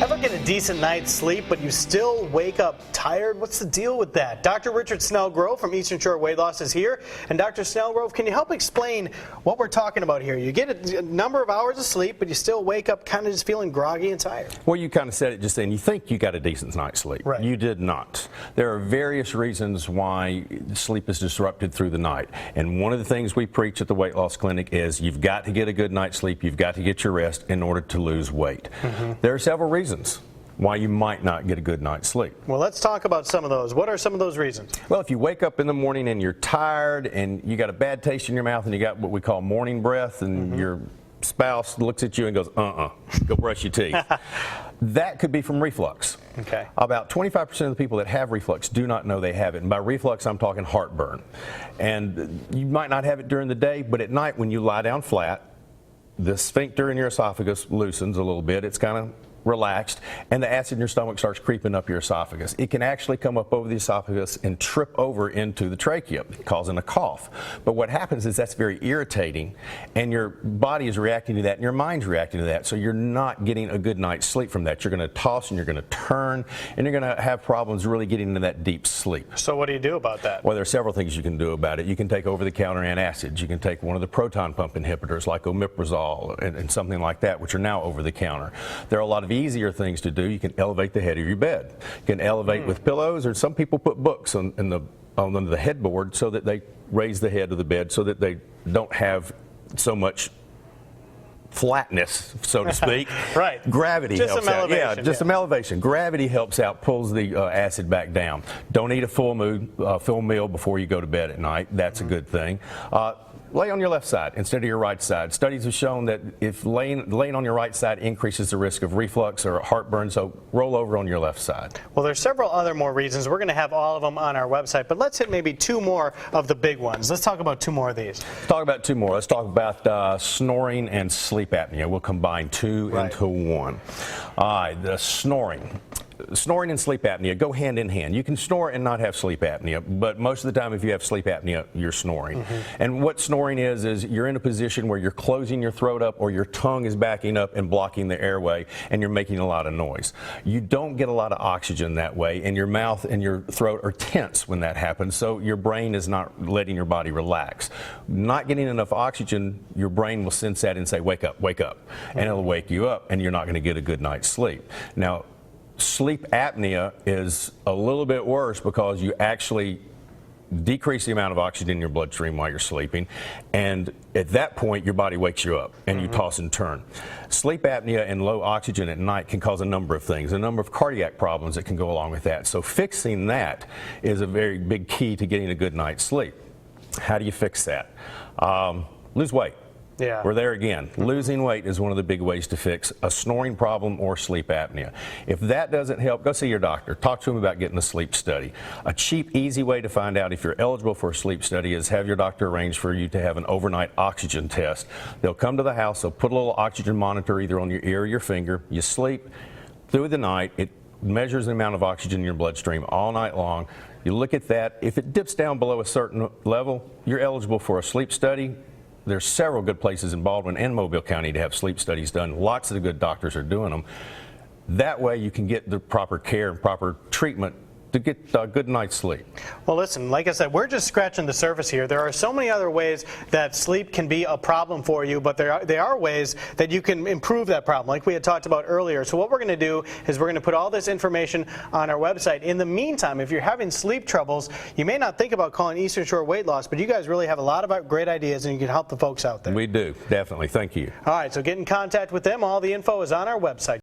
Ever get a decent night's sleep, but you still wake up tired? What's the deal with that? Dr. Richard Snellgrove from Eastern Shore Weight Loss is here. And Dr. Snellgrove, can you help explain what we're talking about here? You get a number of hours of sleep, but you still wake up kind of just feeling groggy and tired. Well, you kind of said it just then. You think you got a decent night's sleep. Right. You did not. There are various reasons why sleep is disrupted through the night. And one of the things we preach at the weight loss clinic is you've got to get a good night's sleep. You've got to get your rest in order to lose weight. There are several reasons why you might not get a good night's sleep. Well, let's talk about some of those. What are some of those reasons? Well, if you wake up in the morning and you're tired and you got a bad taste in your mouth and you got what we call morning breath and your spouse looks at you and goes, go brush your teeth. That could be from reflux. Okay. About 25% of the people that have reflux do not know they have it. And by reflux, I'm talking heartburn. And you might not have it during the day, but at night when you lie down flat, the sphincter in your esophagus loosens a little bit. It's kind of relaxed, and the acid in your stomach starts creeping up your esophagus. It can actually come up over the esophagus and trip over into the trachea, causing a cough. But what happens is that's very irritating, and your body is reacting to that, and your mind's reacting to that, so you're not getting a good night's sleep from that. You're going to toss, and you're going to turn, and you're going to have problems really getting into that deep sleep. So what do you do about that? Well, there are several things you can do about it. You can take over-the-counter antacids. You can take one of the proton pump inhibitors like omeprazole and something like that, which are now over-the-counter. There are a lot of easier things to do. You can elevate the head of your bed. You can elevate with pillows, or some people put books on the headboard so that they raise the head of the bed so that they don't have so much flatness, so to speak. Right. Gravity just helps some out. elevation, Yeah, just some elevation. Gravity helps out, pulls the acid back down. Don't eat a full meal before you go to bed at night. That's a good thing. Lay on your left side instead of your right side. Studies have shown that if laying on your right side increases the risk of reflux or heartburn, so roll over on your left side. Well, there's several other more reasons. We're going to have all of them on our website, but let's hit maybe two more of the big ones. Let's talk about two more of these. Let's talk about two more. Let's talk about snoring and sleep apnea. We'll combine two into one. The snoring. Snoring and sleep apnea go hand in hand. You can snore and not have sleep apnea, but most of the time if you have sleep apnea, you're snoring. And what snoring is you're in a position where you're closing your throat up or your tongue is backing up and blocking the airway and you're making a lot of noise. You don't get a lot of oxygen that way, and your mouth and your throat are tense when that happens, so your brain is not letting your body relax. Not getting enough oxygen, your brain will sense that and say, wake up, and it'll wake you up and you're not going to get a good night's sleep. Now, sleep apnea is a little bit worse because you actually decrease the amount of oxygen in your bloodstream while you're sleeping, and at that point your body wakes you up and you toss and turn. Sleep apnea and low oxygen at night can cause a number of things, a number of cardiac problems that can go along with that. So fixing that is a very big key to getting a good night's sleep. How do you fix that? Lose weight. Yeah. We're there again. Losing weight is one of the big ways to fix a snoring problem or sleep apnea. If that doesn't help, go see your doctor. Talk to him about getting a sleep study. A cheap, easy way to find out if you're eligible for a sleep study is have your doctor arrange for you to have an overnight oxygen test. They'll come to the house, they'll put a little oxygen monitor either on your ear or your finger. You sleep through the night. It measures the amount of oxygen in your bloodstream all night long. You look at that. If it dips down below a certain level, you're eligible for a sleep study. There's several good places in Baldwin and Mobile County to have sleep studies done. Lots of the good doctors are doing them. That way you can get the proper care and proper treatment to get a good night's sleep. Well, listen, like I said, we're just scratching the surface here. There are so many other ways that sleep can be a problem for you, but there are ways that you can improve that problem, like we had talked about earlier. So what we're going to do is we're going to put all this information on our website. In the meantime, if you're having sleep troubles, you may not think about calling Eastern Shore Weight Loss, but you guys really have a lot of great ideas, and you can help the folks out there. We do, definitely. Thank you. All right, so get in contact with them. All the info is on our website.